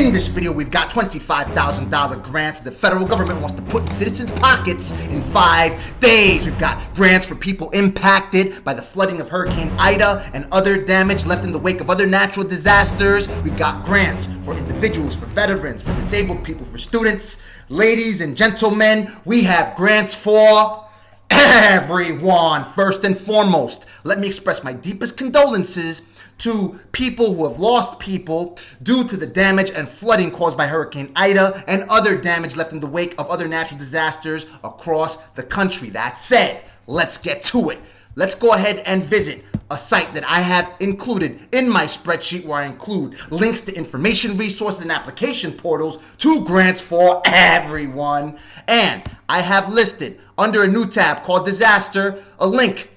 In this video, we've got $25,000 grants the federal government wants to put in citizens' pockets in 5 days. We've got grants for people impacted by the flooding of Hurricane Ida and other damage left in the wake of other natural disasters. We've got grants for individuals, for veterans, for disabled people, for students. Ladies and gentlemen, we have grants for everyone. First and foremost, let me express my deepest condolences to people who have lost people due to the damage and flooding caused by Hurricane Ida and other damage left in the wake of other natural disasters across the country. That said, let's get to it. Let's go ahead and visit a site that I have included in my spreadsheet where I include links to information resources and application portals to grants for everyone. And I have listed under a new tab called Disaster a link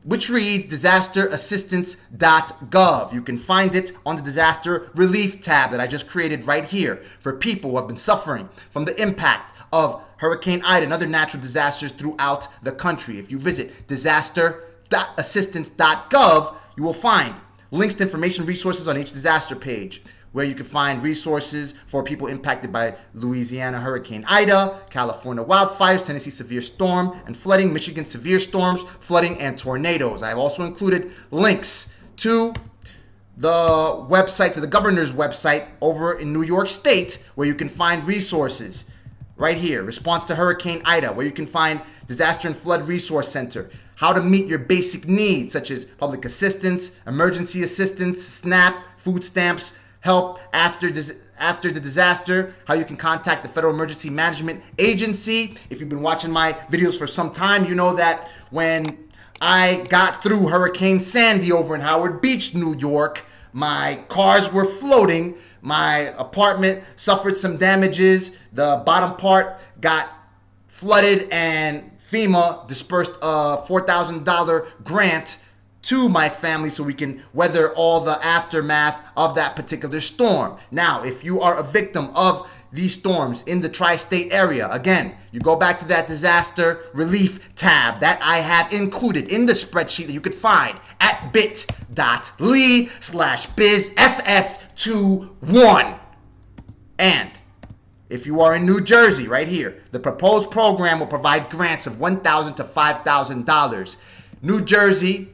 which reads disasterassistance.gov. You can find it on the disaster relief tab that I just created right here for people who have been suffering from the impact of Hurricane Ida and other natural disasters throughout the country. If you visit disaster.assistance.gov, you will find links to information resources on each disaster page, where you can find resources for people impacted by Louisiana Hurricane Ida, California wildfires, Tennessee severe storm and flooding, Michigan severe storms, flooding, and tornadoes. I have also included links to the website, to the governor's website over in New York State, where you can find resources right here. Response to Hurricane Ida, where you can find Disaster and Flood Resource Center. How to meet your basic needs, such as public assistance, emergency assistance, SNAP, food stamps, help after the disaster, how you can contact the Federal Emergency Management Agency. If you've been watching my videos for some time, you know that when I got through Hurricane Sandy over in Howard Beach, New York, my cars were floating. My apartment suffered some damages. The bottom part got flooded, and FEMA dispersed a $4,000 grant to my family so we can weather all the aftermath of that particular storm. Now, if you are a victim of these storms in the tri-state area, again, you go back to that disaster relief tab that I have included in the spreadsheet that you could find at bit.ly/bizss21. And if you are in New Jersey, right here, the proposed program will provide grants of $1,000 to $5,000. New Jersey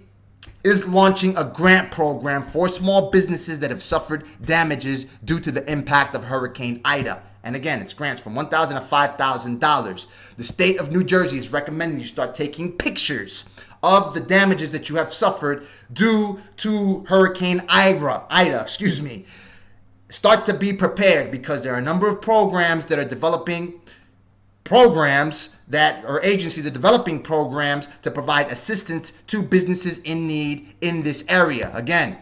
is launching a grant program for small businesses that have suffered damages due to the impact of Hurricane Ida. And again, it's grants from $1,000 to $5,000. The state of New Jersey is recommending you start taking pictures of the damages that you have suffered due to Hurricane Ida. Start to be prepared, because there are a number of programs that are developing agencies are developing programs to provide assistance to businesses in need in this area. Again,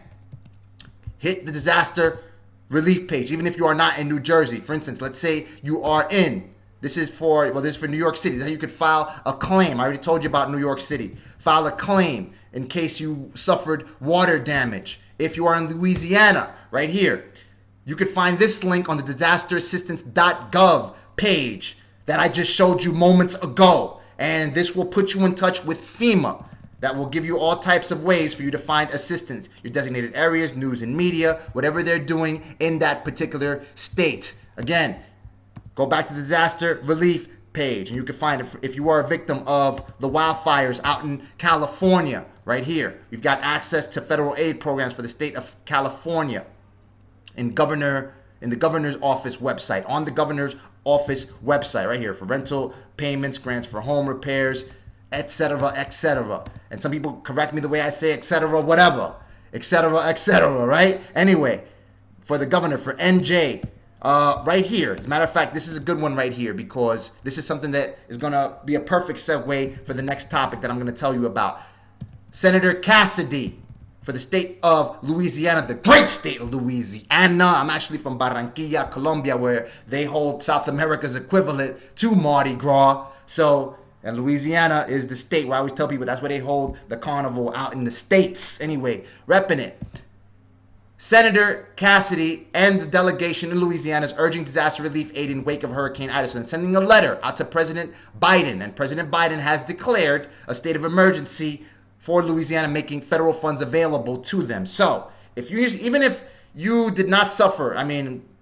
hit the disaster relief page, even if you are not in New Jersey. For instance, let's say you are this is for New York City. This is how you could file a claim. I already told you about New York City. File a claim in case you suffered water damage. If you are in Louisiana, right here, you could find this link on the disasterassistance.gov page that I just showed you moments ago. And this will put you in touch with FEMA. That will give you all types of ways for you to find assistance. Your designated areas, news and media, whatever they're doing in that particular state. Again, go back to the disaster relief page, and you can find if you are a victim of the wildfires out in California, right here. You've got access to federal aid programs for the state of California in the governor's office website, on the governor's office website right here, for rental payments, grants for home repairs, etc., etc. And some people correct me the way I say etc., whatever, etc., etc., right? Anyway, for the governor, for NJ, right here. As a matter of fact, this is a good one right here, because this is something that is going to be a perfect segue for the next topic that I'm going to tell you about. Senator Cassidy, for the state of Louisiana, the great state of Louisiana. I'm actually from Barranquilla, Colombia, where they hold South America's equivalent to Mardi Gras. And Louisiana is the state where I always tell people that's where they hold the carnival out in the States. Anyway, repping it. Senator Cassidy and the delegation in Louisiana is urging disaster relief aid in wake of Hurricane Ida, and sending a letter out to President Biden. And President Biden has declared a state of emergency for Louisiana, making federal funds available to them. So, even if you did not suffer,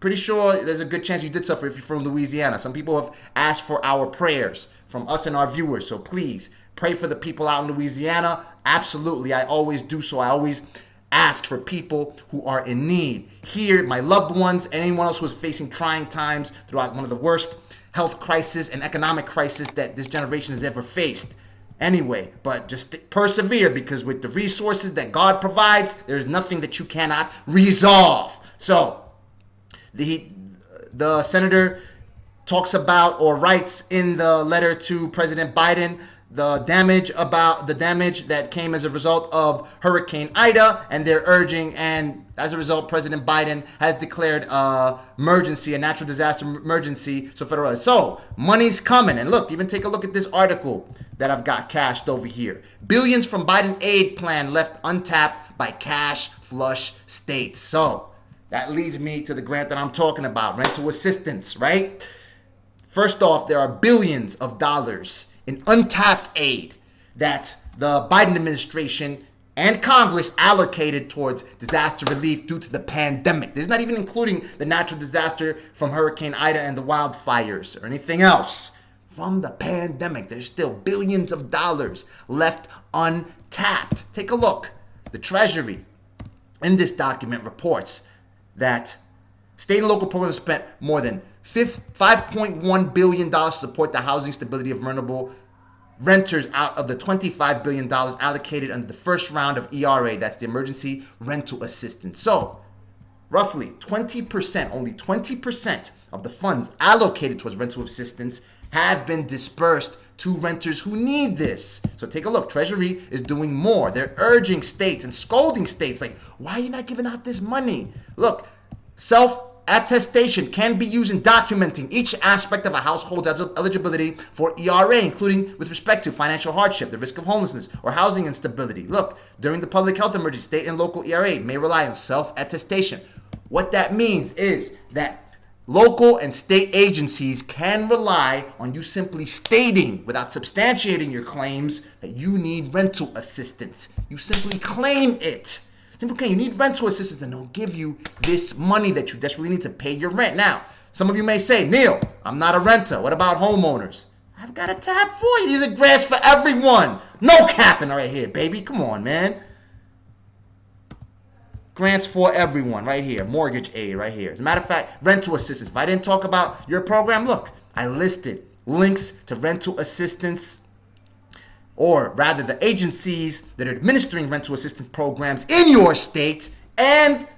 Pretty sure there's a good chance you did suffer if you're from Louisiana. Some people have asked for our prayers from us and our viewers. So please pray for the people out in Louisiana. Absolutely. I always do so. I always ask for people who are in need. Here, my loved ones, anyone else who is facing trying times throughout one of the worst health crisis and economic crisis that this generation has ever faced. Anyway, but just persevere, because with the resources that God provides, there's nothing that you cannot resolve. So, the senator talks about, or writes in the letter to President Biden, the damage that came as a result of Hurricane Ida, and they're urging, and as a result, President Biden has declared a natural disaster emergency. So money's coming, and look, even take a look at this article that I've got cached over here. Billions from Biden aid plan left untapped by cash flush states. So that leads me to the grant that I'm talking about, rental assistance, right? First off, there are billions of dollars in untapped aid that the Biden administration and Congress allocated towards disaster relief due to the pandemic. There's not even including the natural disaster from Hurricane Ida and the wildfires or anything else. From the pandemic, there's still billions of dollars left untapped. Take a look. The Treasury in this document reports that state and local programs spent more than $5.1 billion to support the housing stability of vulnerable renters out of the $25 billion allocated under the first round of ERA. That's the Emergency Rental Assistance. So, roughly 20%, only 20% of the funds allocated towards rental assistance have been dispersed to renters who need this. So take a look. Treasury is doing more. They're urging states and scolding states like, why are you not giving out this money? Look, self-attestation can be used in documenting each aspect of a household's eligibility for ERA, including with respect to financial hardship, the risk of homelessness, or housing instability. Look, during the public health emergency, state and local ERA may rely on self-attestation. What that means is that local and state agencies can rely on you simply stating, without substantiating your claims, that you need rental assistance. You simply claim it. You need rental assistance, then they'll give you this money that you desperately need to pay your rent. Now, some of you may say, Neal, I'm not a renter. What about homeowners? I've got a tab for you. These are grants for everyone. No capping right here, baby. Come on, man. Grants for everyone right here. Mortgage aid right here. As a matter of fact, rental assistance. If I didn't talk about your program, look, I listed links to rental assistance, or rather the agencies that are administering rental assistance programs in your state and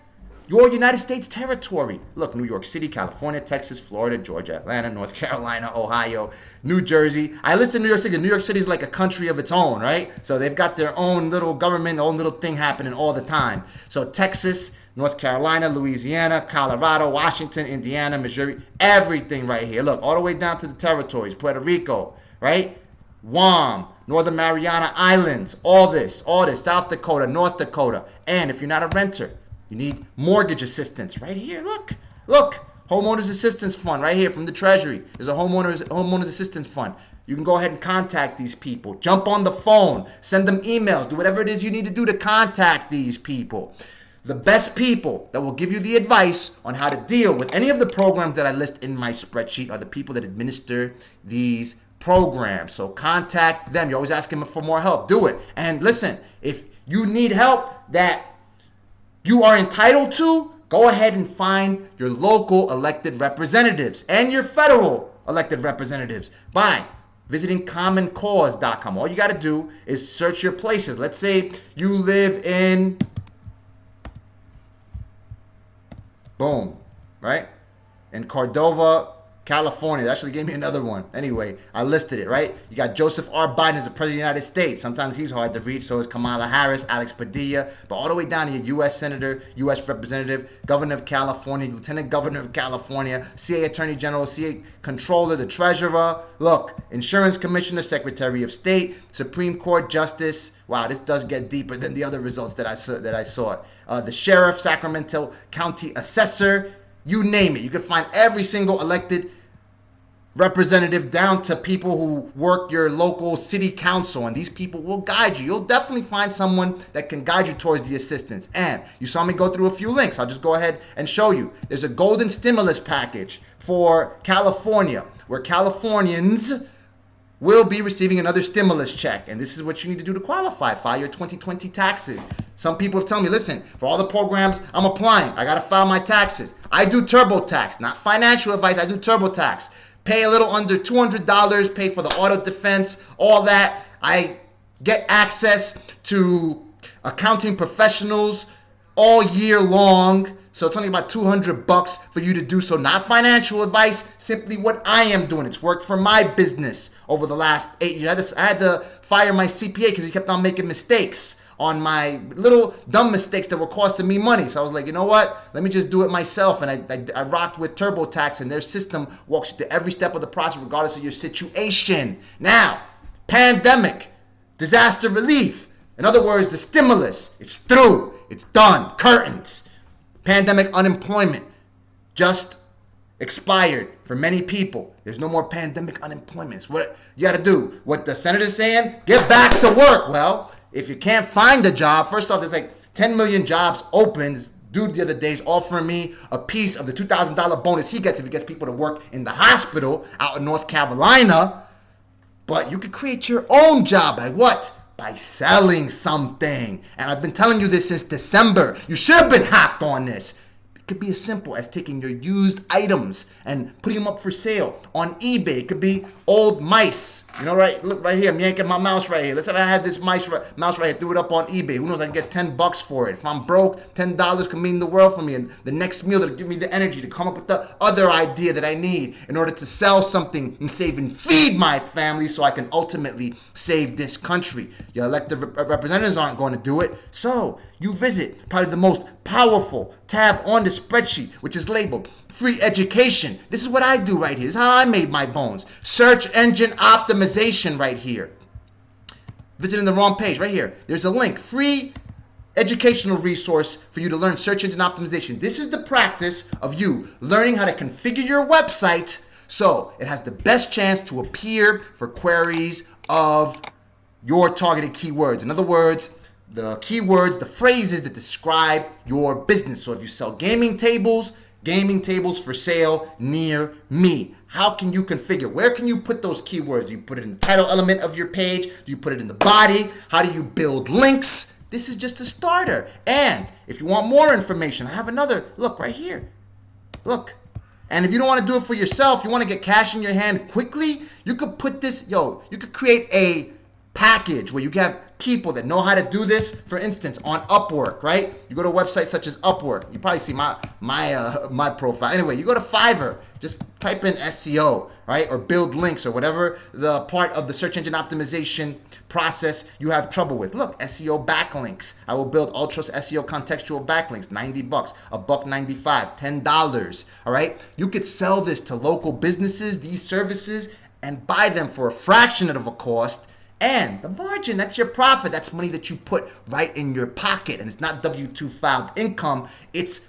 your United States territory. Look, New York City, California, Texas, Florida, Georgia, Atlanta, North Carolina, Ohio, New Jersey. I listed New York City. New York City is like a country of its own, right? So they've got their own little government, own little thing happening all the time. So Texas, North Carolina, Louisiana, Colorado, Washington, Indiana, Missouri, everything right here. Look, all the way down to the territories, Puerto Rico, right? Guam, Northern Mariana Islands, all this, South Dakota, North Dakota. And if you're not a renter, you need mortgage assistance right here. Look, homeowners assistance fund right here from the Treasury. There's a homeowners assistance fund. You can go ahead and contact these people. Jump on the phone, send them emails, do whatever it is you need to do to contact these people. The best people that will give you the advice on how to deal with any of the programs that I list in my spreadsheet are the people that administer these programs. So contact them. You're always asking for more help. Do it. And listen, if you need help that you are entitled to, go ahead and find your local elected representatives and your federal elected representatives by visiting commoncause.com. All you got to do is search your places. Let's say you live in, boom, right? In Cordova, California. They actually gave me another one. Anyway, I listed it, right? You got Joseph R. Biden as the President of the United States. Sometimes he's hard to reach. So is Kamala Harris, Alex Padilla. But all the way down to your U.S. Senator, U.S. Representative, Governor of California, Lieutenant Governor of California, CA Attorney General, CA Controller, the Treasurer. Look, Insurance Commissioner, Secretary of State, Supreme Court Justice. Wow, this does get deeper than the other results that I saw. The Sheriff, Sacramento County Assessor. You name it. You can find every single elected representative down to people who work your local city council, and these people will guide you. You'll definitely find someone that can guide you towards the assistance. And you saw me go through a few links. I'll just go ahead and show you. There's a golden stimulus package for California, where Californians will be receiving another stimulus check. And this is what you need to do to qualify. File your 2020 taxes. Some people have told me, listen, for all the programs I'm applying, I got to file my taxes. I do TurboTax, not financial advice. I do TurboTax. Pay a little under $200, pay for the auto defense, all that. I get access to accounting professionals all year long. So it's only about $200 for you to do so. Not financial advice, simply what I am doing. It's worked for my business over the last 8 years. I had to fire my CPA because he kept on making mistakes on my little dumb mistakes that were costing me money. So I was like, you know what? Let me just do it myself. And I rocked with TurboTax, and their system walks you through every step of the process regardless of your situation. Now, pandemic, disaster relief. In other words, the stimulus, it's through. It's done. Curtains. Pandemic unemployment just expired for many people. There's no more pandemic unemployment. It's what you got to do. What the senator's saying, get back to work. Well, if you can't find a job, first off, there's like 10 million jobs open. This dude the other day is offering me a piece of the $2,000 bonus he gets if he gets people to work in the hospital out in North Carolina. But you could create your own job by what? By selling something. And I've been telling you this since December. You should have been hopped on this. It could be as simple as taking your used items and putting them up for sale on eBay. It could be old mice. You know, right? Look right here. I'm yanking my mouse right here. Let's say I had this mouse right here. Threw it up on eBay. Who knows? I can get $10 for it. If I'm broke, $10 could mean the world for me. And the next meal that'll give me the energy to come up with the other idea that I need in order to sell something and save and feed my family so I can ultimately save this country. Your elected representatives aren't going to do it. So you visit probably the most powerful tab on the spreadsheet, which is labeled free education. This is what I do right here. This is how I made my bones. Search engine optimization right here. Visiting the wrong page right here. There's a link. Free educational resource for you to learn search engine optimization. This is the practice of you learning how to configure your website so it has the best chance to appear for queries of your targeted keywords. In other words, the keywords, the phrases that describe your business. So if you sell gaming tables for sale near me. How can you configure? Where can you put those keywords? Do you put it in the title element of your page? Do you put it in the body? How do you build links? This is just a starter. And if you want more information, I have another. Look right here. Look. And if you don't want to do it for yourself, you want to get cash in your hand quickly, you could put this, you could create a package where you have people that know how to do this. For instance, on Upwork, right? You go to a website such as Upwork. You probably see my profile. Anyway, you go to Fiverr. Just type in SEO, right? Or build links or whatever the part of the search engine optimization process you have trouble with. Look, SEO backlinks. I will build ultra SEO contextual backlinks. $90, $1.95, $10. All right? You could sell this to local businesses, these services, and buy them for a fraction of a cost. And the margin, that's your profit. That's money that you put right in your pocket. And it's not W-2 filed income. It's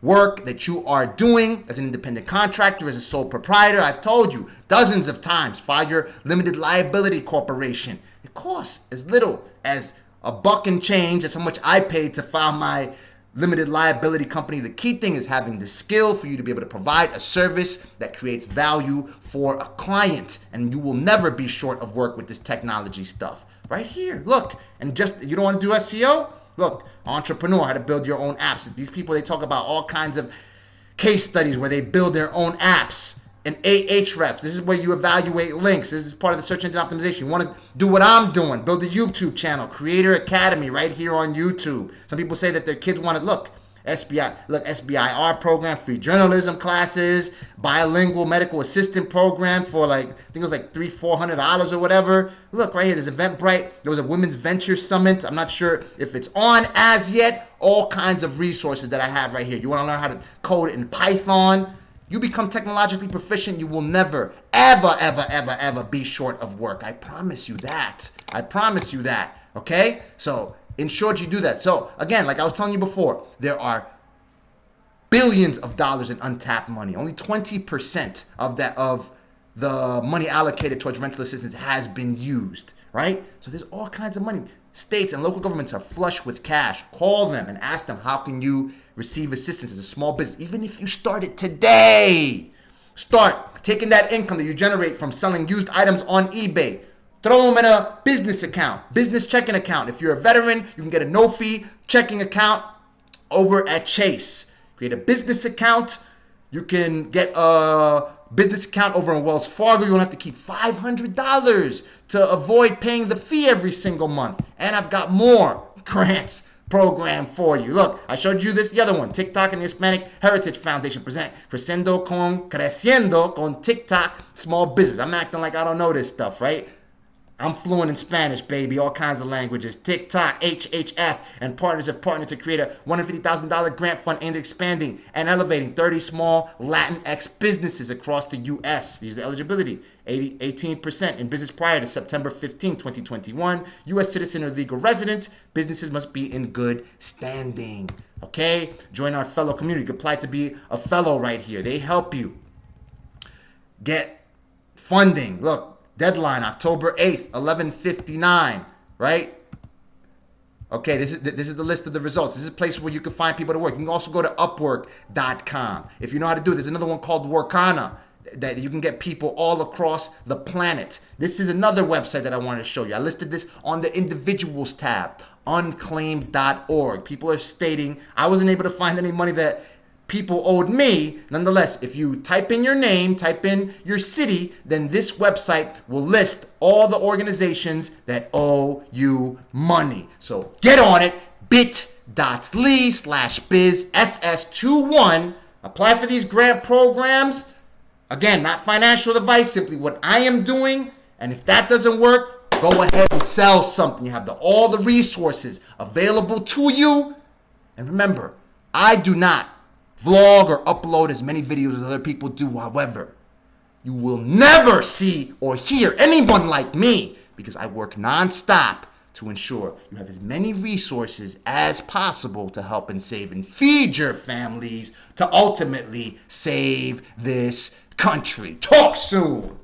work that you are doing as an independent contractor, as a sole proprietor. I've told you dozens of times, file your limited liability corporation. It costs as little as $1 and change. That's how much I paid to file my limited liability company. The key thing is having the skill for you to be able to provide a service that creates value for a client. And you will never be short of work with this technology stuff. Right here, look. And just, you don't want to do SEO? Look, entrepreneur, how to build your own apps. These people, they talk about all kinds of case studies where they build their own apps. And Ahrefs, this is where you evaluate links. This is part of the search engine optimization. You want to do what I'm doing. Build a YouTube channel. Creator Academy right here on YouTube. Some people say that their kids want to look. SBIR program, free journalism classes, bilingual medical assistant program for I think it was like $300-400 or whatever. Look right here, there's Eventbrite. There was a women's venture summit. I'm not sure if it's on as yet. All kinds of resources that I have right here. You want to learn how to code in Python? You become technologically proficient, you will never, ever be short of work. I promise you that. Okay? So, in short, you do that. So, again, like I was telling you before, there are billions of dollars in untapped money. Only 20% of the money allocated towards rental assistance has been used, right? So there's all kinds of money. States and local governments are flush with cash. Call them and ask them, how can you receive assistance as a small business? Even if you started today, start taking that income that you generate from selling used items on eBay. Throw them in a business account, business checking account. If you're a veteran, you can get a no-fee checking account over at Chase. Create a business account. You can get a business account over in Wells Fargo. You don't have to keep $500 to avoid paying the fee every single month. And I've got more grants program for you. Look, I showed you this, the other one. TikTok and the Hispanic Heritage Foundation present Creciendo con TikTok Small Business. I'm acting like I don't know this stuff, right? I'm fluent in Spanish, baby, all kinds of languages. TikTok, HHF, and partners have partnered to create a $150,000 grant fund aimed at expanding and elevating 30 small Latinx businesses across the U.S. Here's the eligibility. 18% in business prior to September 15, 2021. U.S. citizen or legal resident. Businesses must be in good standing. Okay? Join our fellow community. You can apply to be a fellow right here. They help you get funding. Look. Deadline, October 8th, 11:59, right? Okay, this is the list of the results. This is a place where you can find people to work. You can also go to Upwork.com. If you know how to do it, there's another one called Workana that you can get people all across the planet. This is another website that I wanted to show you. I listed this on the individuals tab, unclaimed.org. People are stating, I wasn't able to find any money that people owed me. Nonetheless, if you type in your name, type in your city, then this website will list all the organizations that owe you money. So get on it, bit.ly/bizss21. Apply for these grant programs. Again, not financial advice, simply what I am doing. And if that doesn't work, go ahead and sell something. You have all the resources available to you. And remember, I do not vlog or upload as many videos as other people do. However, you will never see or hear anyone like me because I work nonstop to ensure you have as many resources as possible to help and save and feed your families to ultimately save this country. Talk soon.